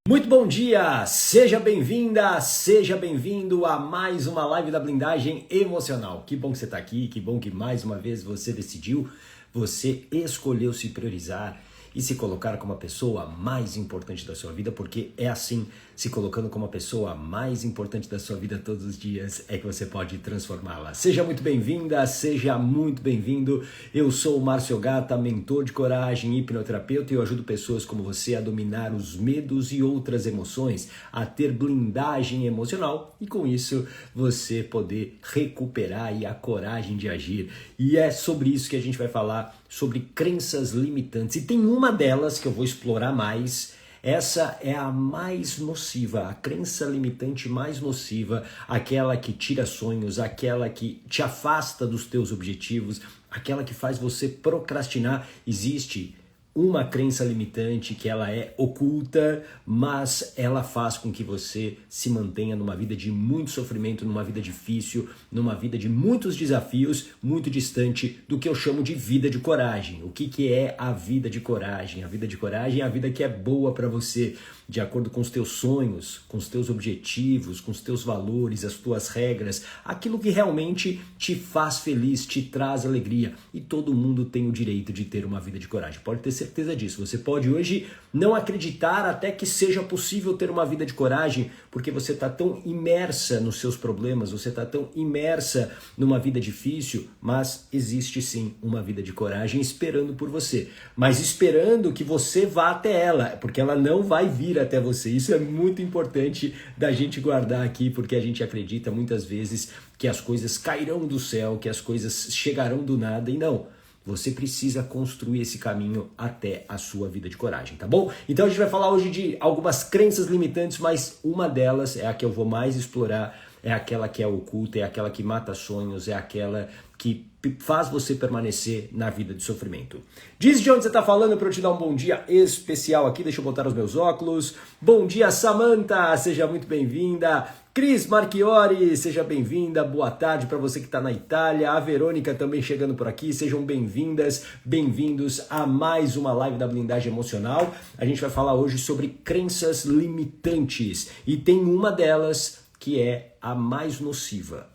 Muito bom dia, seja bem-vinda, seja bem-vindo a mais uma live da blindagem emocional. Que bom que você está aqui, que bom que mais uma vez você decidiu, você escolheu se priorizar e se colocar como a pessoa mais importante da sua vida, porque é assim, se colocando como a pessoa mais importante da sua vida todos os dias, é que você pode transformá-la. Seja muito bem-vinda, seja muito bem-vindo. Eu sou o Márcio Gata, mentor de coragem, hipnoterapeuta, e eu ajudo pessoas como você a dominar os medos e outras emoções, a ter blindagem emocional e com isso você poder recuperar e a coragem de agir. E é sobre isso que a gente vai falar, sobre crenças limitantes. E tem uma delas que eu vou explorar mais. Essa é a mais nociva, a crença limitante mais nociva, aquela que tira sonhos, aquela que te afasta dos teus objetivos, aquela que faz você procrastinar. Existe uma crença limitante que ela é oculta, mas ela faz com que você se mantenha numa vida de muito sofrimento, numa vida difícil, numa vida de muitos desafios, muito distante do que eu chamo de vida de coragem. O que é a vida de coragem? A vida de coragem é a vida que é boa para você, de acordo com os teus sonhos, com os teus objetivos, com os teus valores, as tuas regras, aquilo que realmente te faz feliz, te traz alegria. E todo mundo tem o direito de ter uma vida de coragem. Pode ter certeza disso. Você pode hoje não acreditar até que seja possível ter uma vida de coragem, porque você está tão imersa nos seus problemas, você está tão imersa numa vida difícil, mas existe sim uma vida de coragem esperando por você. Mas esperando que você vá até ela, porque ela não vai vir até você. Isso é muito importante da gente guardar aqui, porque a gente acredita muitas vezes que as coisas cairão do céu, que as coisas chegarão do nada, e não. Você precisa construir esse caminho até a sua vida de coragem, tá bom? Então a gente vai falar hoje de algumas crenças limitantes, mas uma delas é a que eu vou mais explorar, é aquela que é oculta, é aquela que mata sonhos, é aquela que faz você permanecer na vida de sofrimento. Diz de onde você está falando para eu te dar um bom dia especial aqui. Deixa eu botar os meus óculos. Bom dia, Samantha, seja muito bem-vinda. Cris Marchiori, seja bem-vinda, boa tarde para você que está na Itália, a Verônica também chegando por aqui, sejam bem-vindas, bem-vindos a mais uma live da blindagem emocional. A gente vai falar hoje sobre crenças limitantes e tem uma delas que é a mais nociva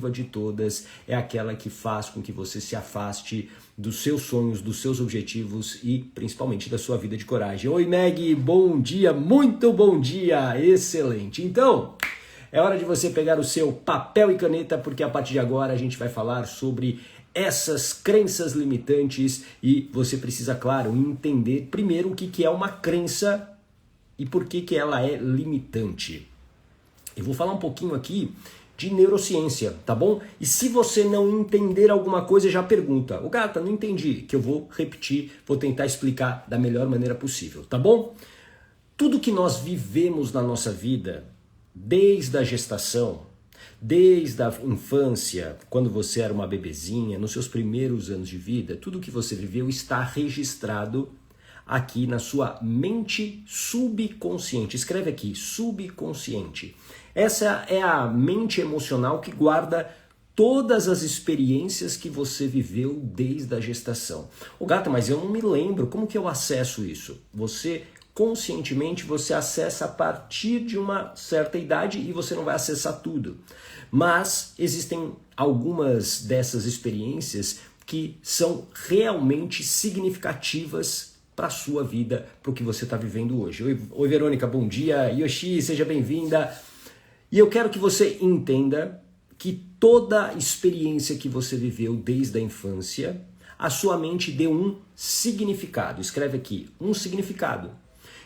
de todas, é aquela que faz com que você se afaste dos seus sonhos, dos seus objetivos e principalmente da sua vida de coragem. Oi Meg, bom dia, muito bom dia, excelente. Então, é hora de você pegar o seu papel e caneta, porque a partir de agora a gente vai falar sobre essas crenças limitantes e você precisa, claro, entender primeiro o que é uma crença e por que ela é limitante. Eu vou falar um pouquinho aqui de neurociência, tá bom? E se você não entender alguma coisa, já pergunta. Ô Gata, não entendi, que eu vou repetir, vou tentar explicar da melhor maneira possível, tá bom? Tudo que nós vivemos na nossa vida, desde a gestação, desde a infância, quando você era uma bebezinha, nos seus primeiros anos de vida, tudo que você viveu está registrado aqui na sua mente subconsciente. Escreve aqui, subconsciente. Essa é a mente emocional que guarda todas as experiências que você viveu desde a gestação. Ô Gata, mas eu não me lembro, como que eu acesso isso? Você, conscientemente, você acessa a partir de uma certa idade e você não vai acessar tudo. Mas existem algumas dessas experiências que são realmente significativas para a sua vida, para o que você está vivendo hoje. Oi Verônica, bom dia. Yoshi, seja bem-vinda. E eu quero que você entenda que toda experiência que você viveu desde a infância, a sua mente deu um significado. Escreve aqui, um significado.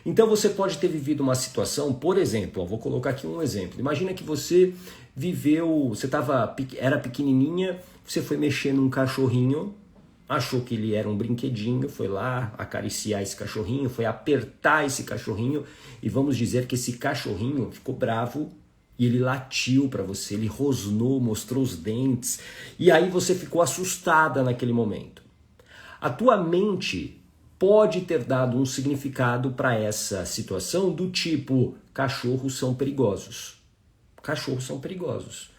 Então você pode ter vivido uma situação, por exemplo, vou colocar aqui um exemplo. Imagina que você viveu, era pequenininha, você foi mexer num cachorrinho, achou que ele era um brinquedinho, foi lá acariciar esse cachorrinho, foi apertar esse cachorrinho e vamos dizer que esse cachorrinho ficou bravo e ele latiu para você, ele rosnou, mostrou os dentes e aí você ficou assustada naquele momento. A tua mente pode ter dado um significado para essa situação do tipo, cachorros são perigosos. Cachorros são perigosos.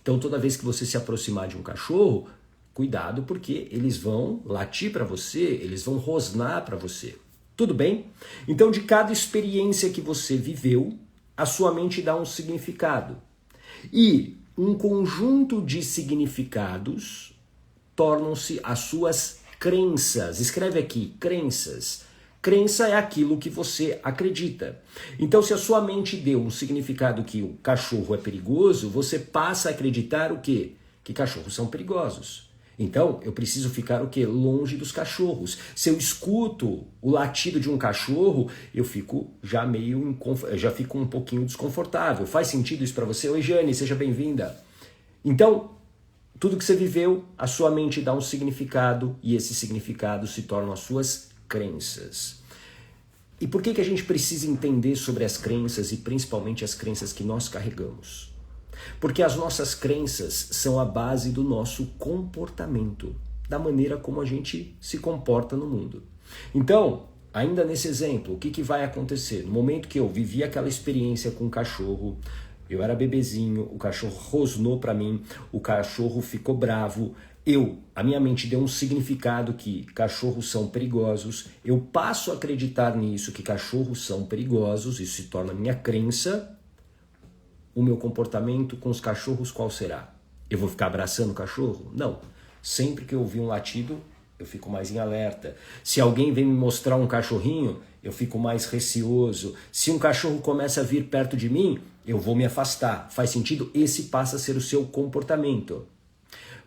Então toda vez que você se aproximar de um cachorro, cuidado porque eles vão latir para você, eles vão rosnar para você. Tudo bem? Então, de cada experiência que você viveu, a sua mente dá um significado. E um conjunto de significados tornam-se as suas crenças. Escreve aqui, crenças. Crença é aquilo que você acredita. Então, se a sua mente deu um significado que o cachorro é perigoso, você passa a acreditar o quê? Que cachorros são perigosos. Então, eu preciso ficar o quê? Longe dos cachorros. Se eu escuto o latido de um cachorro, eu fico já fico um pouquinho desconfortável. Faz sentido isso para você? Oi, Jane, seja bem-vinda. Então, tudo que você viveu, a sua mente dá um significado e esse significado se tornam as suas crenças. E por que a gente precisa entender sobre as crenças e principalmente as crenças que nós carregamos? Porque as nossas crenças são a base do nosso comportamento, da maneira como a gente se comporta no mundo. Então, ainda nesse exemplo, o que vai acontecer? No momento que eu vivi aquela experiência com o cachorro, eu era bebezinho, o cachorro rosnou para mim, o cachorro ficou bravo, a minha mente deu um significado que cachorros são perigosos, eu passo a acreditar nisso, que cachorros são perigosos, isso se torna minha crença. O meu comportamento com os cachorros qual será? Eu vou ficar abraçando o cachorro? Não. Sempre que eu ouvir um latido, eu fico mais em alerta. Se alguém vem me mostrar um cachorrinho, eu fico mais receoso. Se um cachorro começa a vir perto de mim, eu vou me afastar. Faz sentido? Esse passa a ser o seu comportamento.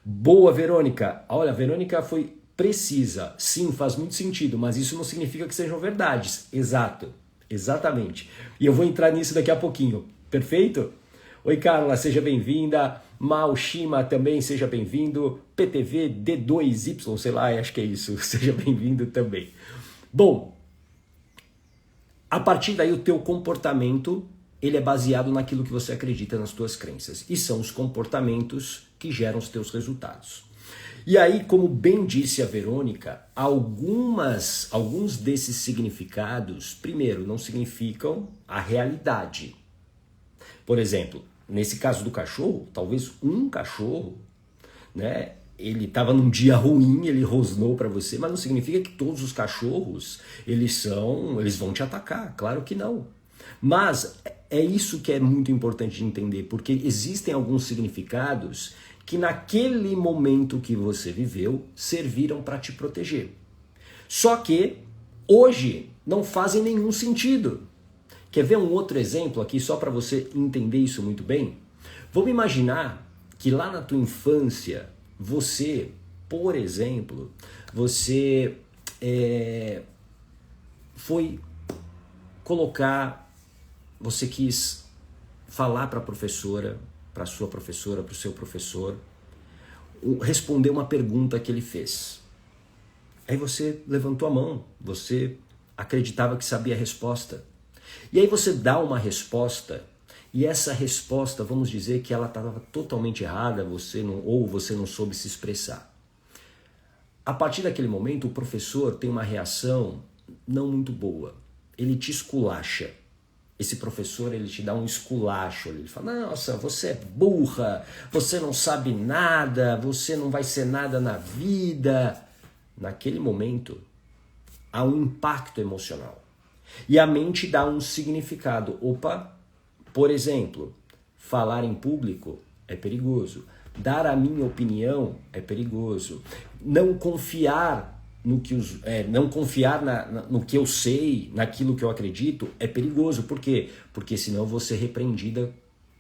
Boa, Verônica. Olha, a Verônica foi precisa. Sim, faz muito sentido, mas isso não significa que sejam verdades. Exato. Exatamente. E eu vou entrar nisso daqui a pouquinho. Perfeito? Oi, Carla, seja bem-vinda. Mal Shima também, seja bem-vindo. PTV D2Y, sei lá, acho que é isso. Seja bem-vindo também. Bom, a partir daí o teu comportamento, ele é baseado naquilo que você acredita, nas tuas crenças. E são os comportamentos que geram os teus resultados. E aí, como bem disse a Verônica, alguns desses significados, primeiro, não significam a realidade. Por exemplo, nesse caso do cachorro, talvez um cachorro, né, ele estava num dia ruim, ele rosnou para você, mas não significa que todos os cachorros, eles vão te atacar, claro que não. Mas é isso que é muito importante de entender, porque existem alguns significados que naquele momento que você viveu, serviram para te proteger. Só que hoje não fazem nenhum sentido. Quer ver um outro exemplo aqui, só para você entender isso muito bem? Vamos imaginar que lá na tua infância, você, por exemplo, você você quis falar para a professora, para sua professora, para o seu professor, responder uma pergunta que ele fez. Aí você levantou a mão, você acreditava que sabia a resposta. E aí você dá uma resposta, e essa resposta, vamos dizer que ela estava totalmente errada, você não soube se expressar. A partir daquele momento, o professor tem uma reação não muito boa. Ele te esculacha. Esse professor, ele te dá um esculacho. Ele fala, nossa, você é burra, você não sabe nada, você não vai ser nada na vida. Naquele momento, há um impacto emocional. E a mente dá um significado. Opa, por exemplo, falar em público é perigoso. Dar a minha opinião é perigoso. Não confiar no que no que eu sei, naquilo que eu acredito, é perigoso. Por quê? Porque senão eu vou ser repreendida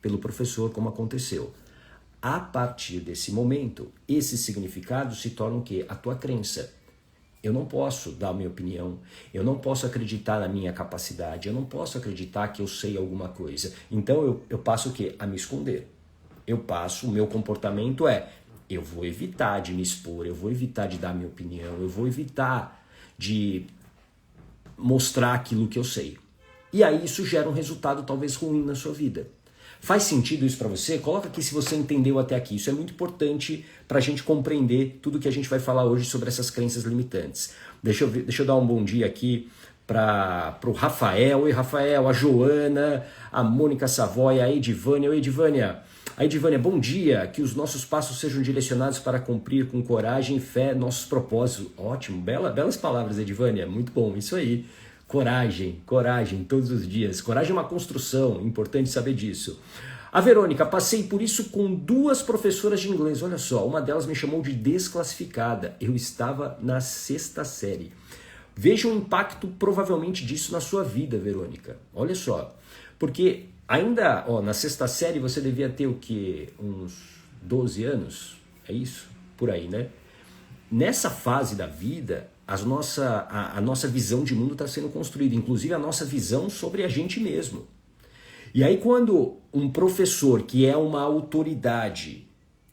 pelo professor, como aconteceu. A partir desse momento, esses significados se tornam o quê? A tua crença. Eu não posso dar a minha opinião, eu não posso acreditar na minha capacidade, eu não posso acreditar que eu sei alguma coisa. Então eu passo o quê? A me esconder. O meu comportamento eu vou evitar de me expor, eu vou evitar de dar a minha opinião, eu vou evitar de mostrar aquilo que eu sei. E aí isso gera um resultado talvez ruim na sua vida. Faz sentido isso para você? Coloca aqui se você entendeu até aqui. Isso é muito importante para a gente compreender tudo que a gente vai falar hoje sobre essas crenças limitantes. Deixa eu dar um bom dia aqui para o Rafael. Oi, Rafael, a Joana, a Mônica Savoy, a Edivânia. Oi, Edivânia. A Edivânia, bom dia. Que os nossos passos sejam direcionados para cumprir com coragem e fé nossos propósitos. Ótimo, belas palavras, Edivânia. Muito bom, isso aí. Coragem, coragem, todos os dias. Coragem é uma construção, importante saber disso. A Verônica, passei por isso com 2 professoras de inglês. Olha só, uma delas me chamou de desclassificada. Eu estava na 6ª série. Veja o impacto provavelmente disso na sua vida, Verônica. Olha só, porque ainda na 6ª série você devia ter o quê? Uns 12 anos? É isso? Por aí, né? Nessa fase da vida, a nossa visão de mundo está sendo construída, inclusive a nossa visão sobre a gente mesmo. E aí quando um professor que é uma autoridade,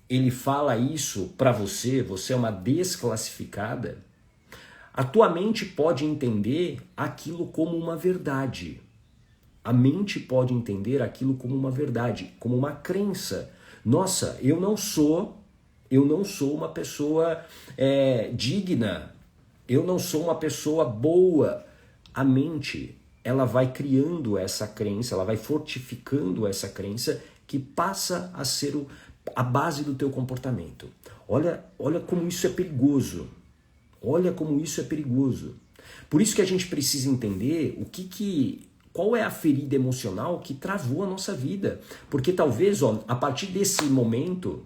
ele fala isso para você, você é uma desclassificada, a tua mente pode entender aquilo como uma verdade. A mente pode entender aquilo como uma verdade, como uma crença. Nossa, eu não sou uma pessoa digna, eu não sou uma pessoa boa. A mente, ela vai criando essa crença, ela vai fortificando essa crença que passa a ser a base do teu comportamento. Olha como isso é perigoso. Olha como isso é perigoso. Por isso que a gente precisa entender qual é a ferida emocional que travou a nossa vida. Porque talvez, a partir desse momento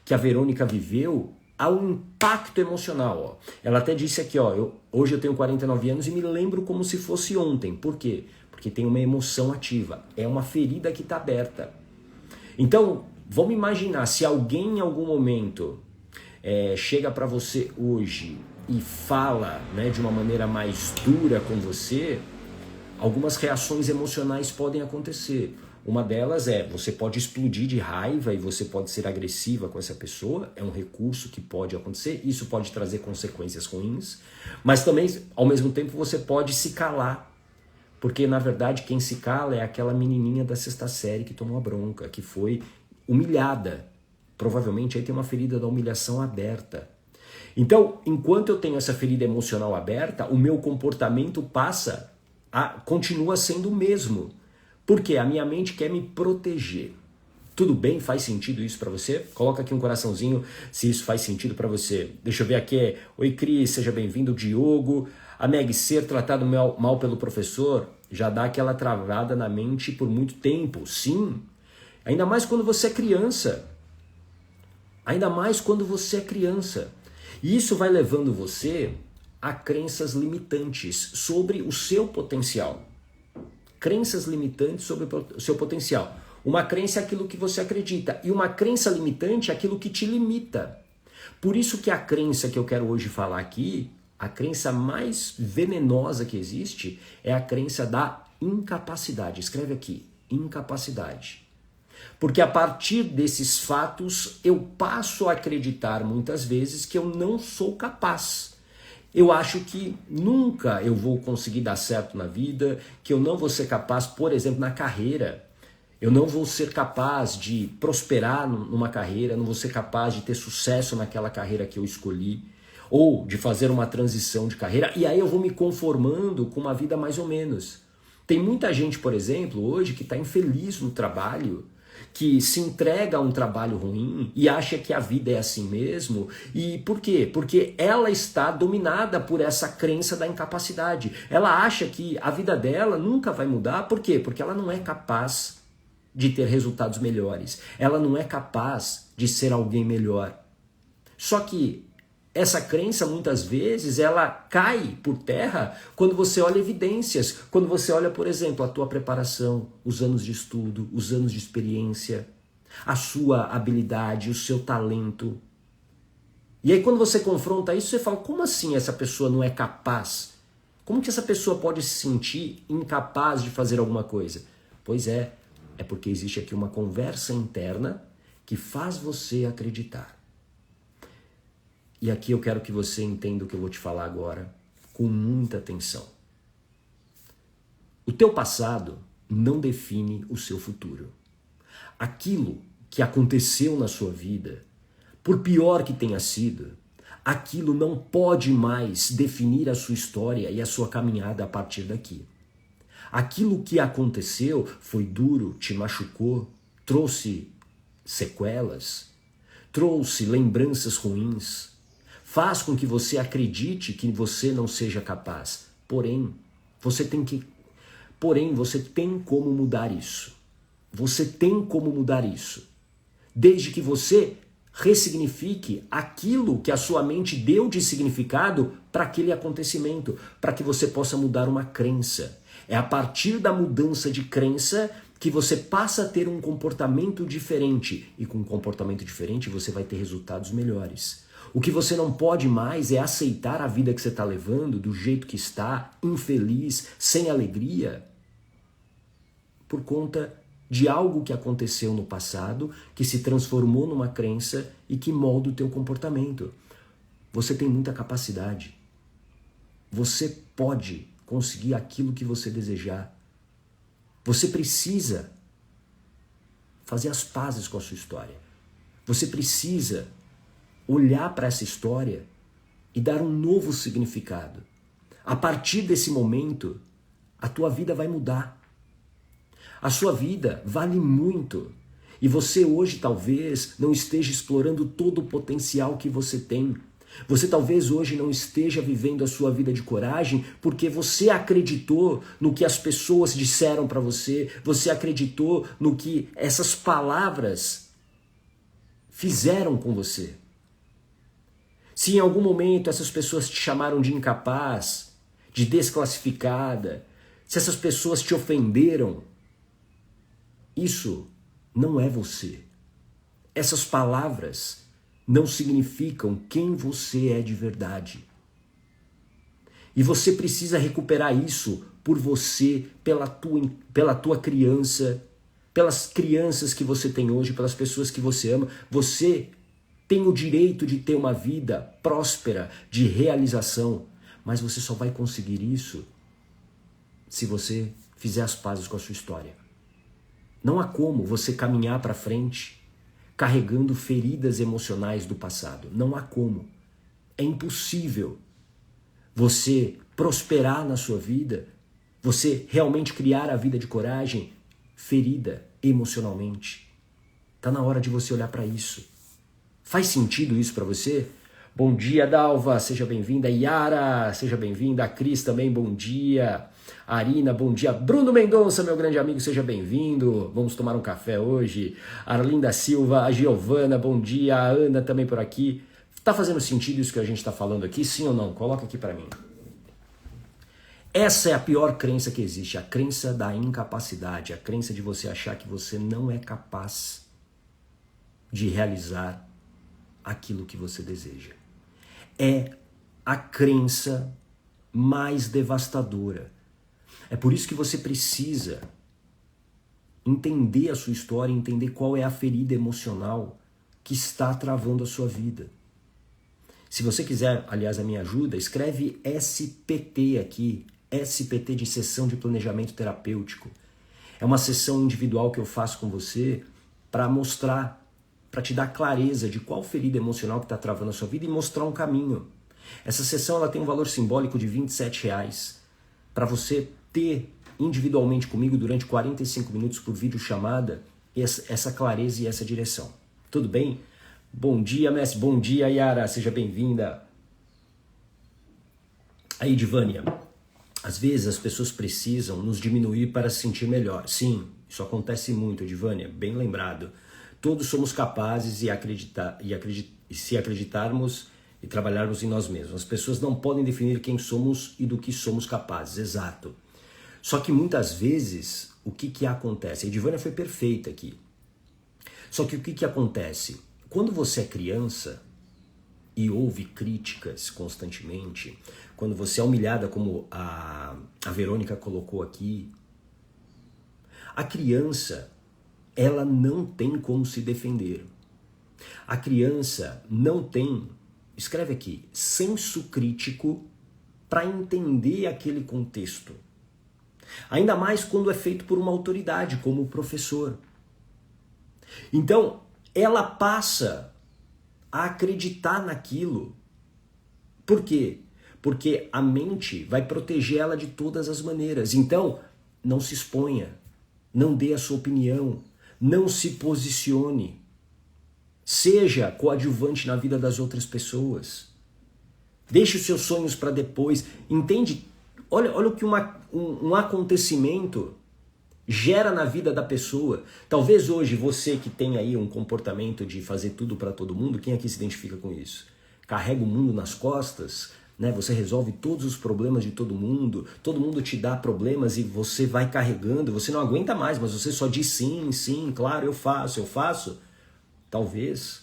que a Verônica viveu, há um impacto emocional. Ela até disse aqui, hoje eu tenho 49 anos e me lembro como se fosse ontem. Por quê? Porque tem uma emoção ativa. É uma ferida que está aberta. Então, vamos imaginar, se alguém em algum momento chega para você hoje e fala, né, de uma maneira mais dura com você, algumas reações emocionais podem acontecer. Uma delas você pode explodir de raiva e você pode ser agressiva com essa pessoa, é um recurso que pode acontecer, isso pode trazer consequências ruins, mas também, ao mesmo tempo, você pode se calar, porque na verdade quem se cala é aquela menininha da 6ª série que tomou a bronca, que foi humilhada. Provavelmente aí tem uma ferida da humilhação aberta. Então, enquanto eu tenho essa ferida emocional aberta, o meu comportamento continua sendo o mesmo. Porque a minha mente quer me proteger. Tudo bem? Faz sentido isso para você? Coloca aqui um coraçãozinho se isso faz sentido para você. Deixa eu ver aqui. Oi, Cris, seja bem-vindo. Diogo. A Meg, ser tratado mal pelo professor já dá aquela travada na mente por muito tempo. Sim. Ainda mais quando você é criança. Ainda mais quando você é criança. E isso vai levando você a crenças limitantes sobre o seu potencial. Crenças limitantes sobre o seu potencial. Uma crença é aquilo que você acredita. E uma crença limitante é aquilo que te limita. Por isso que a crença que eu quero hoje falar aqui, a crença mais venenosa que existe, é a crença da incapacidade. Escreve aqui, incapacidade. Porque a partir desses fatos, eu passo a acreditar muitas vezes que eu não sou capaz. Eu acho que nunca eu vou conseguir dar certo na vida, que eu não vou ser capaz, por exemplo, na carreira. Eu não vou ser capaz de prosperar numa carreira, não vou ser capaz de ter sucesso naquela carreira que eu escolhi, ou de fazer uma transição de carreira, e aí eu vou me conformando com uma vida mais ou menos. Tem muita gente, por exemplo, hoje que está infeliz no trabalho, que se entrega a um trabalho ruim e acha que a vida é assim mesmo. E por quê? Porque ela está dominada por essa crença da incapacidade. Ela acha que a vida dela nunca vai mudar. Por quê? Porque ela não é capaz de ter resultados melhores. Ela não é capaz de ser alguém melhor. Só que essa crença, muitas vezes, ela cai por terra quando você olha evidências, quando você olha, por exemplo, a tua preparação, os anos de estudo, os anos de experiência, a sua habilidade, o seu talento. E aí quando você confronta isso, você fala, como assim essa pessoa não é capaz? Como que essa pessoa pode se sentir incapaz de fazer alguma coisa? Pois é porque existe aqui uma conversa interna que faz você acreditar. E aqui eu quero que você entenda o que eu vou te falar agora com muita atenção. O teu passado não define o seu futuro. Aquilo que aconteceu na sua vida, por pior que tenha sido, Aquilo não pode mais definir a sua história e a sua caminhada a partir daqui. Aquilo que aconteceu foi duro, te machucou, trouxe sequelas, trouxe lembranças ruins, faz com que você acredite que você não seja capaz. Porém, você tem como mudar isso. Você tem como mudar isso. Desde que você ressignifique aquilo que a sua mente deu de significado para aquele acontecimento, para que você possa mudar uma crença. É a partir da mudança de crença que você passa a ter um comportamento diferente. E com um comportamento diferente você vai ter resultados melhores. O que você não pode mais é aceitar a vida que você está levando do jeito que está, infeliz, sem alegria, por conta de algo que aconteceu no passado, que se transformou numa crença e que molda o teu comportamento. Você tem muita capacidade. Você pode conseguir aquilo que você desejar. Você precisa fazer as pazes com a sua história. Você precisa olhar para essa história e dar um novo significado. A partir desse momento, a tua vida vai mudar. A sua vida vale muito. E você hoje talvez não esteja explorando todo o potencial que você tem. Você talvez hoje não esteja vivendo a sua vida de coragem porque você acreditou no que as pessoas disseram para você, você acreditou no que essas palavras fizeram com você. Se em algum momento essas pessoas te chamaram de incapaz, de desclassificada, se essas pessoas te ofenderam, isso não é você. Essas palavras não significam quem você é de verdade. E você precisa recuperar isso por você, pela tua criança, pelas crianças que você tem hoje, pelas pessoas que você ama. Você tem o direito de ter uma vida próspera, de realização, mas você só vai conseguir isso se você fizer as pazes com a sua história. Não há como você caminhar para frente carregando feridas emocionais do passado. Não há como. É impossível você prosperar na sua vida, você realmente criar a vida de coragem ferida emocionalmente. Está na hora de você olhar para isso. Faz sentido isso para você? Bom dia, Dalva, seja bem-vinda. Yara, seja bem-vinda. A Cris também, bom dia. Arina, bom dia. Bruno Mendonça, meu grande amigo, seja bem-vindo. Vamos tomar um café hoje. Arlinda Silva, a Giovana, bom dia. A Ana também por aqui. Tá fazendo sentido isso que a gente está falando aqui? Sim ou não? Coloca aqui para mim. Essa é a pior crença que existe, a crença da incapacidade, a crença de você achar que você não é capaz de realizar aquilo que você deseja. É a crença mais devastadora. É por isso que você precisa entender a sua história, entender qual é a ferida emocional que está travando a sua vida. Se você quiser, aliás, a minha ajuda, escreve SPT aqui, SPT de sessão de planejamento terapêutico. É uma sessão individual que eu faço com você para mostrar, para te dar clareza de qual ferida emocional que está travando a sua vida e mostrar um caminho. Essa sessão ela tem um valor simbólico de R$27 para você ter individualmente comigo durante 45 minutos por videochamada essa clareza e essa direção. Tudo bem? Bom dia, mestre. Bom dia, Yara. Seja bem-vinda. Aí, Divânia. Às vezes as pessoas precisam nos diminuir para se sentir melhor. Sim, isso acontece muito, Divânia. Bem lembrado. Todos somos capazes se acreditarmos e trabalharmos em nós mesmos. As pessoas não podem definir quem somos e do que somos capazes. Exato. Só que muitas vezes, o que acontece? A Edivânia foi perfeita aqui. Só que o que acontece? Quando você é criança e ouve críticas constantemente, quando você é humilhada como a Verônica colocou aqui, a criança, ela não tem como se defender. A criança não tem, escreve aqui, senso crítico para entender aquele contexto. Ainda mais quando é feito por uma autoridade, como o professor. Então, ela passa a acreditar naquilo Por quê? Porque a mente vai proteger ela de todas as maneiras. Então, não se exponha, não dê a sua opinião, não se posicione. Seja coadjuvante na vida das outras pessoas. Deixe os seus sonhos para depois. Entende? Olha o que um acontecimento gera na vida da pessoa. Talvez hoje você que tem aí um comportamento de fazer tudo para todo mundo, quem aqui se identifica com isso? Carrega o mundo nas costas, né? Você resolve todos os problemas de todo mundo te dá problemas e você vai carregando, você não aguenta mais, mas você só diz sim, sim, claro, eu faço. Talvez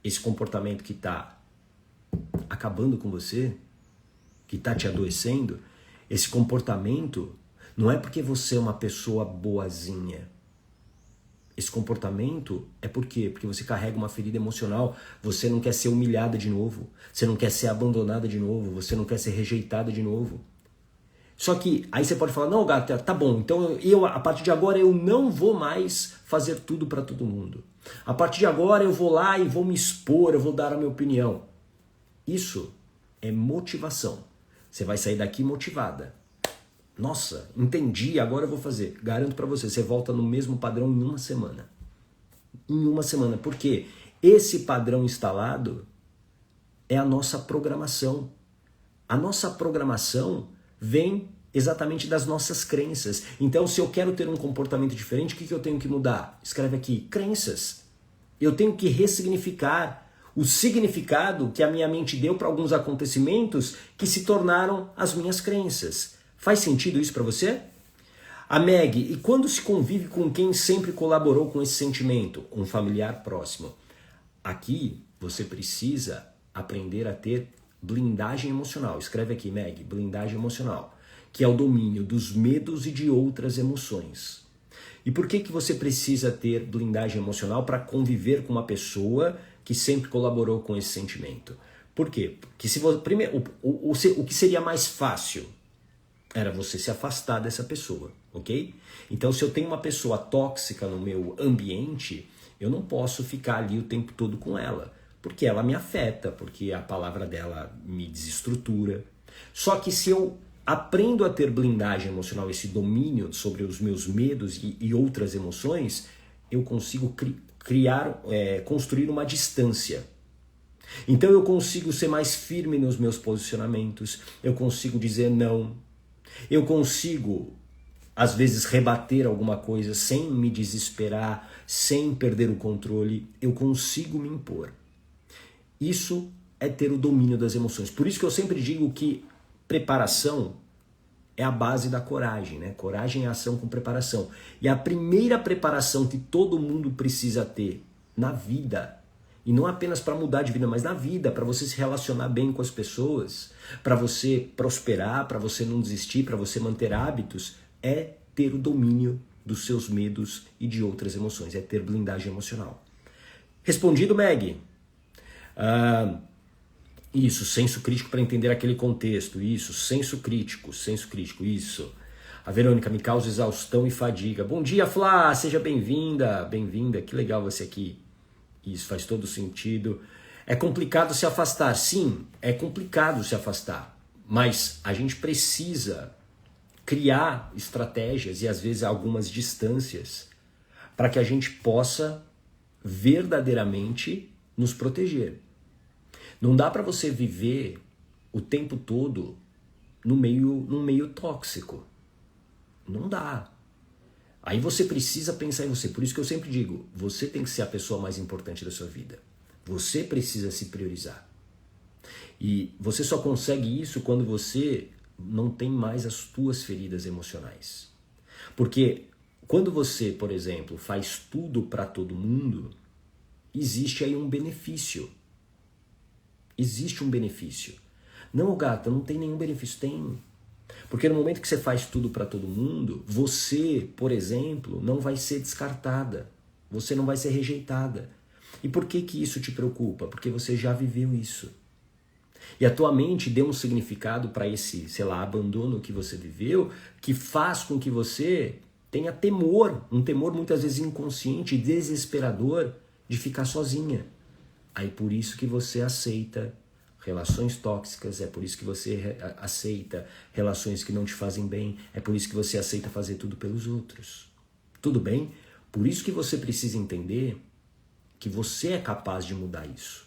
esse comportamento que está acabando com você, que está te adoecendo, esse comportamento não é porque você é uma pessoa boazinha. Esse comportamento é por quê? Porque você carrega uma ferida emocional, você não quer ser humilhada de novo, você não quer ser abandonada de novo, você não quer ser rejeitada de novo. Só que aí você pode falar, não, gata, tá bom, então a partir de agora eu não vou mais fazer tudo para todo mundo. A partir de agora eu vou lá e vou me expor, eu vou dar a minha opinião. Isso é motivação. Você vai sair daqui motivada. Nossa, entendi, agora eu vou fazer. Garanto para você volta no mesmo padrão em uma semana. Em uma semana. Por quê? Esse padrão instalado é a nossa programação. A nossa programação vem exatamente das nossas crenças. Então, se eu quero ter um comportamento diferente, o que eu tenho que mudar? Escreve aqui, crenças. Eu tenho que ressignificar o significado que a minha mente deu para alguns acontecimentos que se tornaram as minhas crenças. Faz sentido isso para você? A Meg, e quando se convive com quem sempre colaborou com esse sentimento? Um familiar próximo. Aqui você precisa aprender a ter blindagem emocional. Escreve aqui, Meg, blindagem emocional, que é o domínio dos medos e de outras emoções. E por que você precisa ter blindagem emocional para conviver com uma pessoa que sempre colaborou com esse sentimento? Por quê? Porque se você, primeiro, o que seria mais fácil era você se afastar dessa pessoa, ok? Então, se eu tenho uma pessoa tóxica no meu ambiente, eu não posso ficar ali o tempo todo com ela, porque ela me afeta, porque a palavra dela me desestrutura. Só que se eu aprendo a ter blindagem emocional, esse domínio sobre os meus medos e outras emoções, eu consigo construir uma distância. Então eu consigo ser mais firme nos meus posicionamentos, eu consigo dizer não, eu consigo, às vezes, rebater alguma coisa sem me desesperar, sem perder o controle, eu consigo me impor. Isso é ter o domínio das emoções. Por isso que eu sempre digo que preparação é a base da coragem, né? Coragem é ação com preparação. E a primeira preparação que todo mundo precisa ter na vida, e não apenas para mudar de vida, mas na vida, para você se relacionar bem com as pessoas, para você prosperar, para você não desistir, para você manter hábitos, é ter o domínio dos seus medos e de outras emoções, é ter blindagem emocional. Respondido, Meg? Isso, senso crítico para entender aquele contexto, isso, senso crítico, isso. A Verônica, me causa exaustão e fadiga. Bom dia, Flá, seja bem-vinda, que legal você aqui. Isso faz todo sentido. É complicado se afastar, sim, é complicado se afastar, mas a gente precisa criar estratégias e às vezes algumas distâncias para que a gente possa verdadeiramente nos proteger. Não dá para você viver o tempo todo num meio tóxico. Não dá. Aí você precisa pensar em você. Por isso que eu sempre digo, você tem que ser a pessoa mais importante da sua vida. Você precisa se priorizar. E você só consegue isso quando você não tem mais as suas feridas emocionais. Porque quando você, por exemplo, faz tudo para todo mundo, existe aí um benefício. Existe um benefício. Não, gata, não tem nenhum benefício. Tem. Porque no momento que você faz tudo para todo mundo, você, por exemplo, não vai ser descartada. Você não vai ser rejeitada. E por que isso te preocupa? Porque você já viveu isso. E a tua mente deu um significado para esse, abandono que você viveu, que faz com que você tenha temor, um temor muitas vezes inconsciente e desesperador de ficar sozinha. Aí por isso que você aceita relações tóxicas, é por isso que você aceita relações que não te fazem bem, é por isso que você aceita fazer tudo pelos outros. Tudo bem? Por isso que você precisa entender que você é capaz de mudar isso.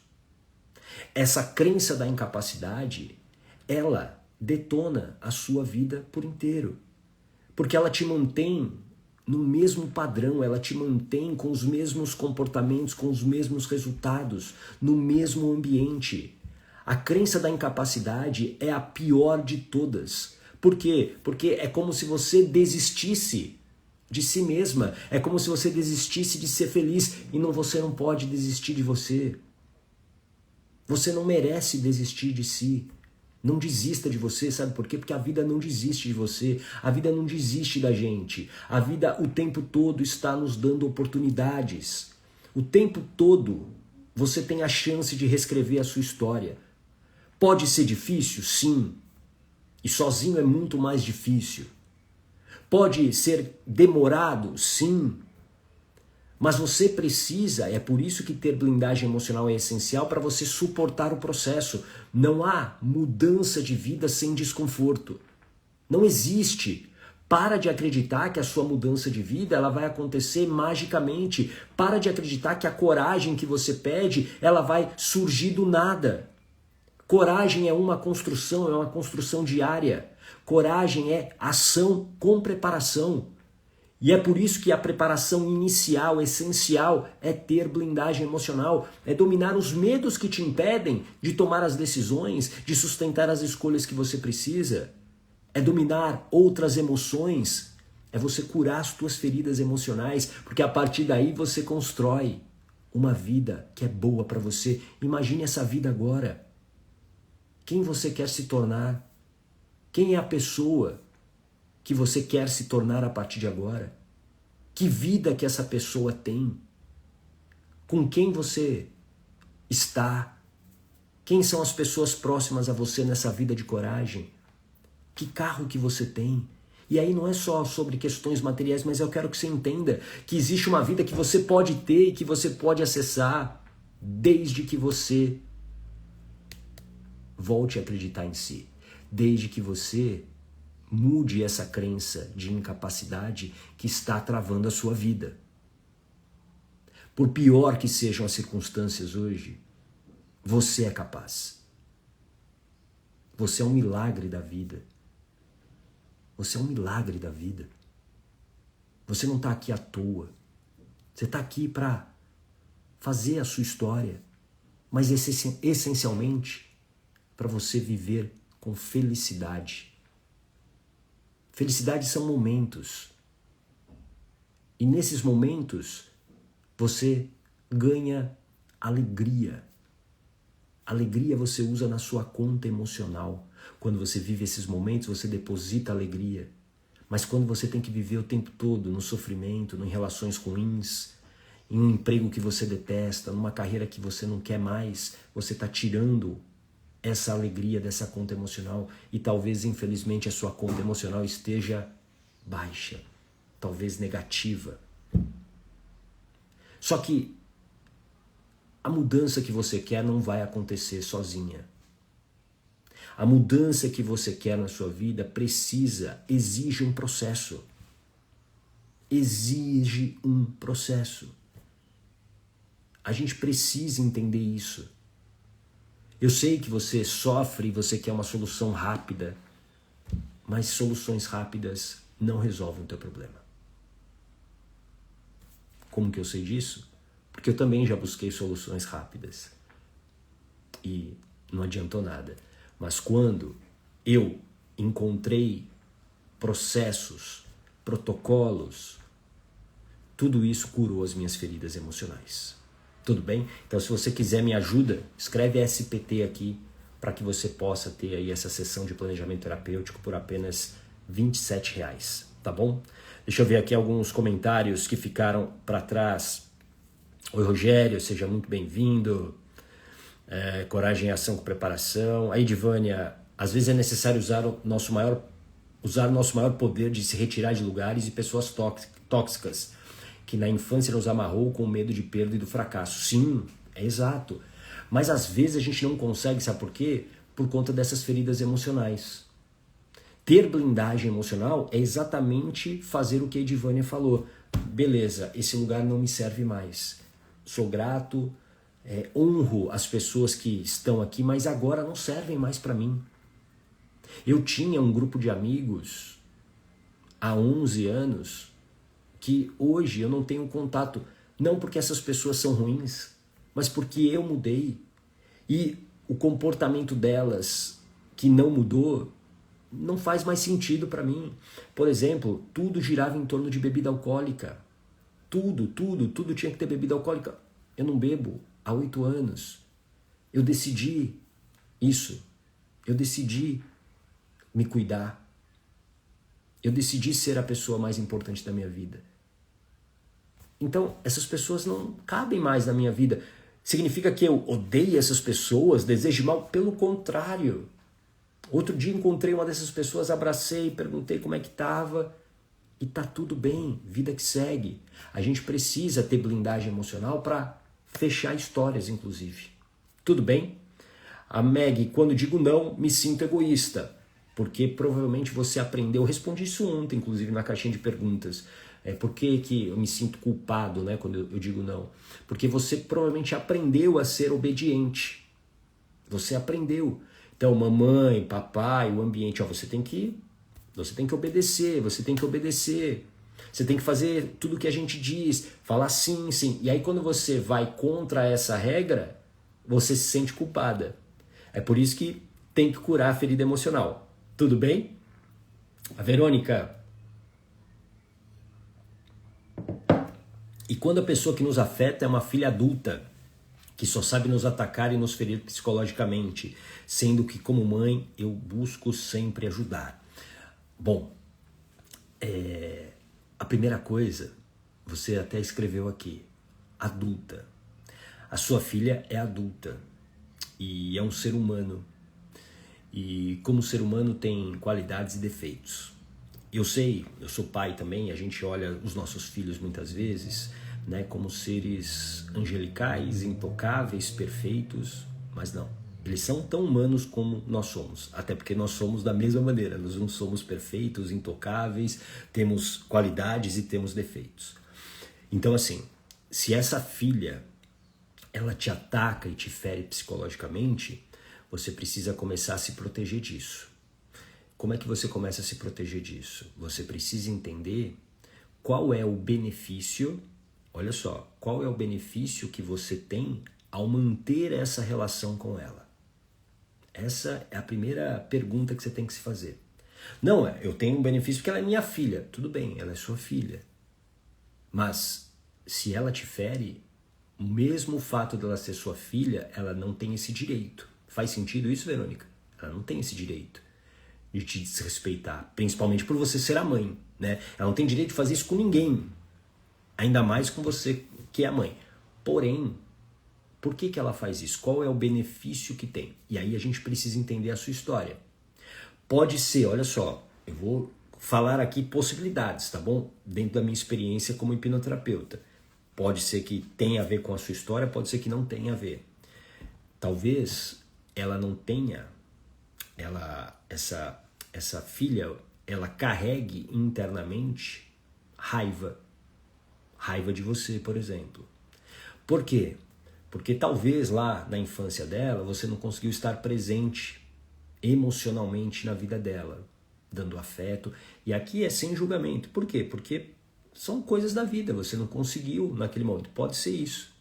Essa crença da incapacidade, ela detona a sua vida por inteiro. Porque ela te mantém no mesmo padrão, ela te mantém com os mesmos comportamentos, com os mesmos resultados, no mesmo ambiente. A crença da incapacidade é a pior de todas. Por quê? Porque é como se você desistisse de si mesma. É como se você desistisse de ser feliz e você não pode desistir de você. Você não merece desistir de si. Não desista de você, sabe por quê? Porque a vida não desiste de você, a vida não desiste da gente. A vida o tempo todo está nos dando oportunidades. O tempo todo você tem a chance de reescrever a sua história. Pode ser difícil? Sim. E sozinho é muito mais difícil. Pode ser demorado? Sim. Mas você precisa, é por isso que ter blindagem emocional é essencial para você suportar o processo. Não há mudança de vida sem desconforto. Não existe. Para de acreditar que a sua mudança de vida ela vai acontecer magicamente. Para de acreditar que a coragem que você pede ela vai surgir do nada. Coragem é uma construção diária. Coragem é ação com preparação. E é por isso que a preparação inicial, essencial, é ter blindagem emocional, é dominar os medos que te impedem de tomar as decisões, de sustentar as escolhas que você precisa, é dominar outras emoções, é você curar as tuas feridas emocionais, porque a partir daí você constrói uma vida que é boa para você. Imagine essa vida agora. Quem você quer se tornar? Quem é a pessoa que você quer se tornar a partir de agora? Que vida que essa pessoa tem? Com quem você está? Quem são as pessoas próximas a você nessa vida de coragem? Que carro que você tem? E aí não é só sobre questões materiais, mas eu quero que você entenda que existe uma vida que você pode ter e que você pode acessar desde que você volte a acreditar em si. Desde que você mude essa crença de incapacidade que está travando a sua vida. Por pior que sejam as circunstâncias hoje, você é capaz. Você é um milagre da vida. Você é um milagre da vida. Você não está aqui à toa. Você está aqui para fazer a sua história, mas essencialmente para você viver com felicidade. Felicidade são momentos. E nesses momentos, você ganha alegria. Alegria você usa na sua conta emocional. Quando você vive esses momentos, você deposita alegria. Mas quando você tem que viver o tempo todo no sofrimento, em relações ruins, em um emprego que você detesta, numa carreira que você não quer mais, você está tirando essa alegria dessa conta emocional e talvez, infelizmente, a sua conta emocional esteja baixa, talvez negativa. Só que a mudança que você quer não vai acontecer sozinha. A mudança que você quer na sua vida exige um processo. Exige um processo. A gente precisa entender isso. Eu sei que você sofre e você quer uma solução rápida, mas soluções rápidas não resolvem o teu problema. Como que eu sei disso? Porque eu também já busquei soluções rápidas e não adiantou nada. Mas quando eu encontrei processos, protocolos, tudo isso curou as minhas feridas emocionais. Tudo bem? Então, se você quiser me ajuda, escreve SPT aqui para que você possa ter aí essa sessão de planejamento terapêutico por apenas R$27, tá bom? Deixa eu ver aqui alguns comentários que ficaram para trás. Oi, Rogério, seja muito bem-vindo. Coragem e ação com preparação. Aí, Divânia, às vezes é necessário usar o nosso maior poder de se retirar de lugares e pessoas tóxicas, que na infância nos amarrou com o medo de perda e do fracasso. Sim, é exato. Mas às vezes a gente não consegue, sabe por quê? Por conta dessas feridas emocionais. Ter blindagem emocional é exatamente fazer o que a Edivânia falou. Beleza, esse lugar não me serve mais. Sou grato, honro as pessoas que estão aqui, mas agora não servem mais para mim. Eu tinha um grupo de amigos há 11 anos que hoje eu não tenho contato, não porque essas pessoas são ruins, mas porque eu mudei. E o comportamento delas que não mudou não faz mais sentido para mim. Por exemplo, tudo girava em torno de bebida alcoólica. Tudo tinha que ter bebida alcoólica. Eu não bebo há 8 anos. Eu decidi isso. Eu decidi me cuidar. Eu decidi ser a pessoa mais importante da minha vida. Então, essas pessoas não cabem mais na minha vida. Significa que eu odeio essas pessoas, desejo mal? Pelo contrário. Outro dia encontrei uma dessas pessoas, abracei, perguntei como é que estava e tá tudo bem, vida que segue. A gente precisa ter blindagem emocional para fechar histórias, inclusive. Tudo bem? A Meg, quando digo não, me sinto egoísta, porque provavelmente você aprendeu, eu respondi isso ontem, inclusive na caixinha de perguntas. Por que eu me sinto culpado, né, quando eu digo não? Porque você provavelmente aprendeu a ser obediente. Você aprendeu. Então, mamãe, papai, o ambiente, você tem que obedecer, você tem que obedecer. Você tem que fazer tudo o que a gente diz, falar sim, sim. E aí quando você vai contra essa regra, você se sente culpada. É por isso que tem que curar a ferida emocional. Tudo bem? A Verônica. E quando a pessoa que nos afeta é uma filha adulta, que só sabe nos atacar e nos ferir psicologicamente, sendo que como mãe eu busco sempre ajudar. Bom, a primeira coisa, você até escreveu aqui, adulta. A sua filha é adulta e é um ser humano. E como ser humano tem qualidades e defeitos. Eu sei, eu sou pai também, a gente olha os nossos filhos muitas vezes, né, como seres angelicais, intocáveis, perfeitos, mas não. Eles são tão humanos como nós somos, até porque nós somos da mesma maneira, nós não somos perfeitos, intocáveis, temos qualidades e temos defeitos. Então assim, se essa filha, ela te ataca e te fere psicologicamente, você precisa começar a se proteger disso. Como é que você começa a se proteger disso? Você precisa entender qual é o benefício, olha só, qual é o benefício que você tem ao manter essa relação com ela. Essa é a primeira pergunta que você tem que se fazer. Não, eu tenho um benefício porque ela é minha filha. Tudo bem, ela é sua filha. Mas se ela te fere, mesmo o fato dela ser sua filha, ela não tem esse direito. Faz sentido isso, Verônica? Ela não tem esse direito de te desrespeitar, principalmente por você ser a mãe, né? Ela não tem direito de fazer isso com ninguém, ainda mais com você que é a mãe. Porém, por que ela faz isso? Qual é o benefício que tem? E aí a gente precisa entender a sua história. Pode ser, olha só, eu vou falar aqui possibilidades, tá bom? Dentro da minha experiência como hipnoterapeuta. Pode ser que tenha a ver com a sua história, pode ser que não tenha a ver. Talvez ela não tenha, essa filha, ela carregue internamente raiva de você, por exemplo. Por quê? Porque talvez lá na infância dela você não conseguiu estar presente emocionalmente na vida dela, dando afeto. E aqui é sem julgamento. Por quê? Porque são coisas da vida, você não conseguiu naquele momento. Pode ser isso.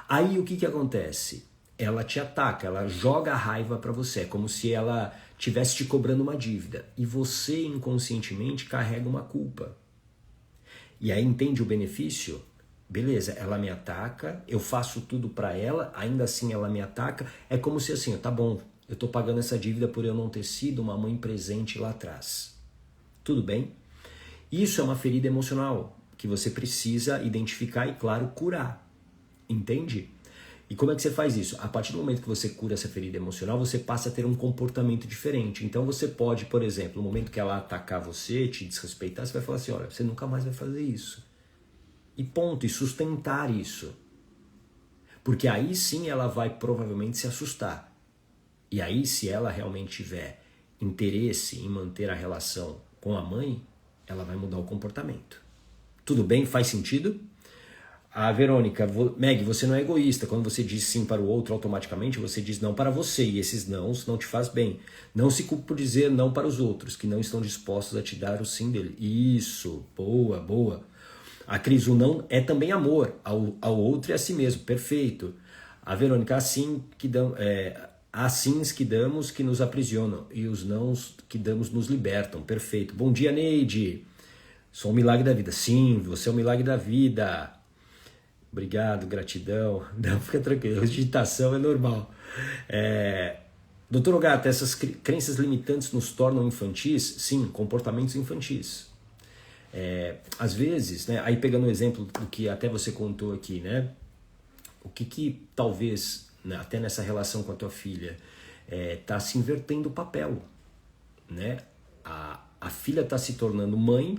Aí o que acontece? Ela te ataca, ela joga a raiva para você. É como se ela estivesse te cobrando uma dívida. E você inconscientemente carrega uma culpa. E aí entende o benefício? Beleza, ela me ataca, eu faço tudo para ela, ainda assim ela me ataca. É como se assim, tá bom, eu tô pagando essa dívida por eu não ter sido uma mãe presente lá atrás. Tudo bem? Isso é uma ferida emocional que você precisa identificar e, claro, curar. Entende? E como é que você faz isso? A partir do momento que você cura essa ferida emocional, você passa a ter um comportamento diferente. Então você pode, por exemplo, no momento que ela atacar você, te desrespeitar, você vai falar assim, olha, você nunca mais vai fazer isso. E ponto, e sustentar isso. Porque aí sim ela vai provavelmente se assustar. E aí, se ela realmente tiver interesse em manter a relação com a mãe, ela vai mudar o comportamento. Tudo bem? Faz sentido? A Verônica, Meg, você não é egoísta. Quando você diz sim para o outro, automaticamente você diz não para você. E esses nãos não te faz bem. Não se culpe por dizer não para os outros, que não estão dispostos a te dar o sim dele. Isso, boa, boa. A Cris, o não é também amor ao outro e a si mesmo. Perfeito. A Verônica, assim que há sims que damos que nos aprisionam e os nãos que damos nos libertam. Perfeito. Bom dia, Neide. Sou um milagre da vida. Sim, você é um milagre da vida. Obrigado, gratidão. Não, fica tranquilo, a digitação é normal. Doutor Ogata, essas crenças limitantes nos tornam infantis? Sim, comportamentos infantis. Às vezes, né, aí pegando o exemplo do que até você contou aqui, né, o que talvez, né, até nessa relação com a tua filha, tá se invertendo o papel, né? A filha está se tornando mãe,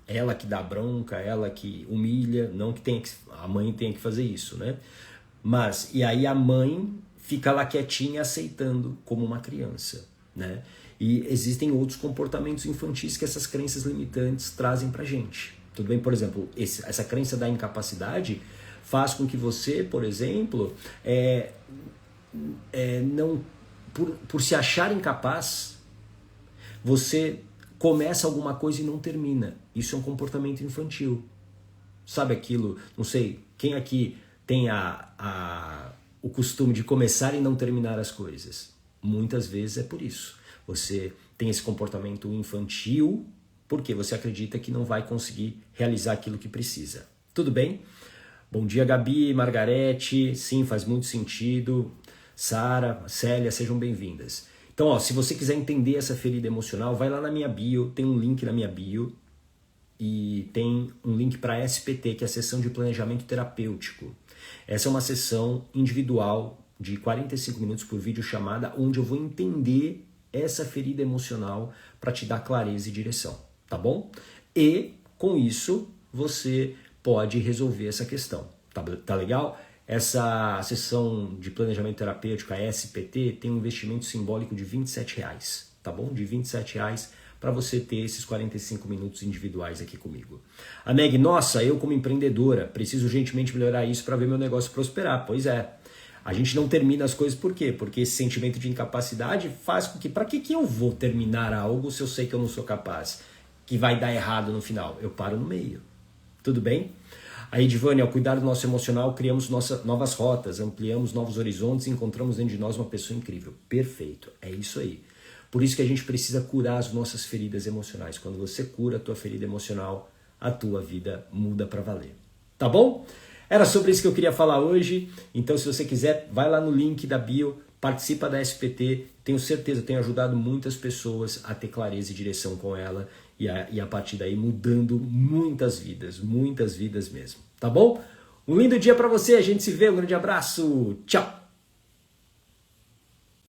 ela que dá bronca, ela que humilha, não que a mãe tenha que fazer isso, né? Mas, e aí a mãe fica lá quietinha aceitando como uma criança, né? E existem outros comportamentos infantis que essas crenças limitantes trazem pra gente. Tudo bem? Por exemplo, essa crença da incapacidade faz com que você, por exemplo, não, por se achar incapaz, você começa alguma coisa e não termina. Isso é um comportamento infantil. Sabe aquilo, não sei, quem aqui tem o costume de começar e não terminar as coisas? Muitas vezes é por isso. Você tem esse comportamento infantil porque você acredita que não vai conseguir realizar aquilo que precisa. Tudo bem? Bom dia, Gabi, Margarete. Sim, faz muito sentido. Sara, Célia, sejam bem-vindas. Então, ó, se você quiser entender essa ferida emocional, vai lá na minha bio, tem um link na minha bio e tem um link para SPT, que é a sessão de planejamento terapêutico. Essa é uma sessão individual de 45 minutos por videochamada, onde eu vou entender essa ferida emocional para te dar clareza e direção, tá bom? E, com isso, você pode resolver essa questão, tá legal? Essa sessão de planejamento terapêutico, a SPT, tem um investimento simbólico de R$27, tá bom? De R$27 para você ter esses 45 minutos individuais aqui comigo. A Meg, nossa, eu como empreendedora preciso urgentemente melhorar isso para ver meu negócio prosperar. Pois é, a gente não termina as coisas por quê? Porque esse sentimento de incapacidade faz com que, para que eu vou terminar algo se eu sei que eu não sou capaz? Que vai dar errado no final? Eu paro no meio. Tudo bem? A Edivane, ao cuidar do nosso emocional, criamos novas rotas, ampliamos novos horizontes e encontramos dentro de nós uma pessoa incrível. Perfeito, é isso aí. Por isso que a gente precisa curar as nossas feridas emocionais. Quando você cura a tua ferida emocional, a tua vida muda para valer. Tá bom? Era sobre isso que eu queria falar hoje. Então, se você quiser, vai lá no link da bio, participa da SPT. Tenho certeza, tenho ajudado muitas pessoas a ter clareza e direção com ela. E a partir daí mudando muitas vidas mesmo. Tá bom? Um lindo dia para você. A gente se vê. Um grande abraço. Tchau.